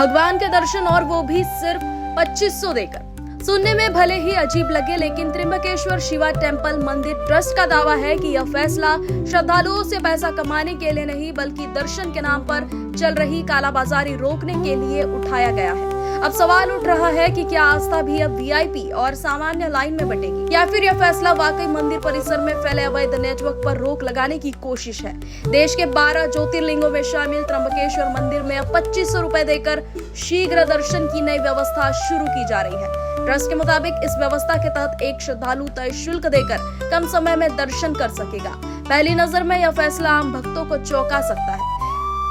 भगवान के दर्शन और वो भी सिर्फ 2500 देकर। सुनने में भले ही अजीब लगे, लेकिन त्र्यंबकेश्वर शिवा टेम्पल मंदिर ट्रस्ट का दावा है कि यह फैसला श्रद्धालुओं से पैसा कमाने के लिए नहीं, बल्कि दर्शन के नाम पर चल रही कालाबाजारी रोकने के लिए उठाया गया है। अब सवाल उठ रहा है कि क्या आस्था भी अब वीआईपी और सामान्य लाइन में बटेगी, या फिर यह फैसला वाकई मंदिर परिसर में फैले अवैध नेटवर्क पर रोक लगाने की कोशिश है। देश के 12 ज्योतिर्लिंगों में शामिल त्र्यंबकेश्वर मंदिर में अब 2500 रुपए देकर शीघ्र दर्शन की नई व्यवस्था शुरू की जा रही है। ट्रस्ट के मुताबिक इस व्यवस्था के तहत एक श्रद्धालु तय शुल्क देकर कम समय में दर्शन कर सकेगा। पहली नजर में यह फैसला आम भक्तों को चौंका सकता है,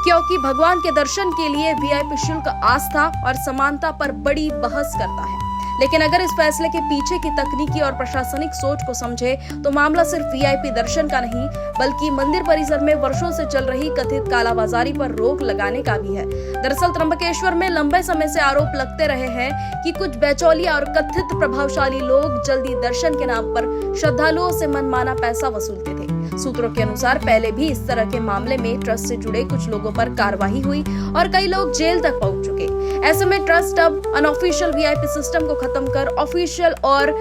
क्योंकि भगवान के दर्शन के लिए वीआईपी शुल्क आस्था और समानता पर बड़ी बहस करता है। लेकिन अगर इस फैसले के पीछे की तकनीकी और प्रशासनिक सोच को समझे तो मामला सिर्फ वीआईपी दर्शन का नहीं, बल्कि मंदिर परिसर में वर्षों से चल रही कथित कालाबाजारी पर रोक लगाने का भी है। दरअसल त्र्यंबकेश्वर में लंबे समय से आरोप लगते रहे हैं कि कुछ बेचौलिया और कथित प्रभावशाली लोग जल्दी दर्शन के नाम पर श्रद्धालुओं से मनमाना पैसा वसूलते थे। सूत्रों के अनुसार पहले भी इस तरह के मामले में ट्रस्ट से जुड़े कुछ लोगों पर कार्रवाई हुई और कई लोग जेल तक पहुंच चुके। ऐसे में ट्रस्ट अब अनऑफिशियल वीआईपी सिस्टम को खत्म कर ऑफिशियल और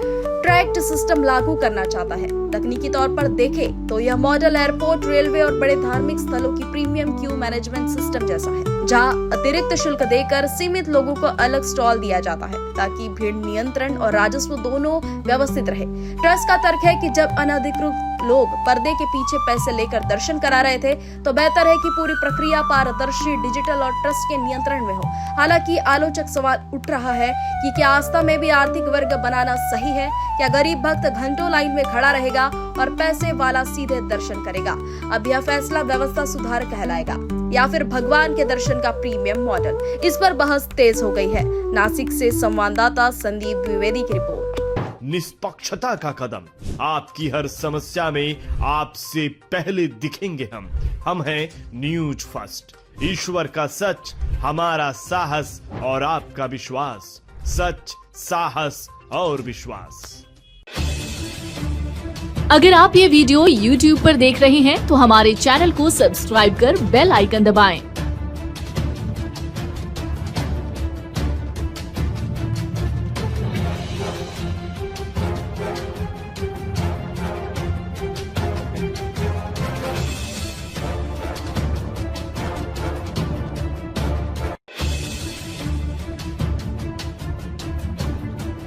ट्रैक्ड सिस्टम लागू करना चाहता है। तकनीकी तौर पर देखें तो यह मॉडल एयरपोर्ट, रेलवे और बड़े धार्मिक स्थलों की प्रीमियम क्यू मैनेजमेंट सिस्टम जैसा है, जहां अतिरिक्त शुल्क देकर सीमित लोगों को अलग स्टॉल दिया जाता है ताकि भीड़ नियंत्रण और राजस्व दोनों व्यवस्थित रहे। ट्रस्ट का तर्क है कि जब अनधिकृत लोग पर्दे के पीछे पैसे लेकर दर्शन करा रहे थे तो बेहतर है कि पूरी प्रक्रिया पारदर्शी, डिजिटल और ट्रस्ट के नियंत्रण में हो। हालांकि आलोचक सवाल उठ रहा है कि क्या आस्था में भी आर्थिक वर्ग बनाना सही है? क्या गरीब भक्त घंटों लाइन में खड़ा रहेगा और पैसे वाला सीधे दर्शन करेगा? अब यह फैसला व्यवस्था सुधार कहलाएगा या फिर भगवान के दर्शन का प्रीमियम मॉडल? इस पर बहस तेज हो गई है। नासिक से संवाददाता संदीप द्विवेदी की रिपोर्ट। निष्पक्षता का कदम, आपकी हर समस्या में आपसे पहले दिखेंगे हम हैं न्यूज फर्स्ट। ईश्वर का सच, हमारा साहस और आपका विश्वास। सच, साहस और विश्वास। अगर आप ये वीडियो YouTube पर देख रहे हैं तो हमारे चैनल को सब्सक्राइब कर बेल आइकन दबाएं।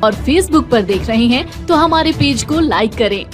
और Facebook पर देख रहे हैं तो हमारे पेज को लाइक करें।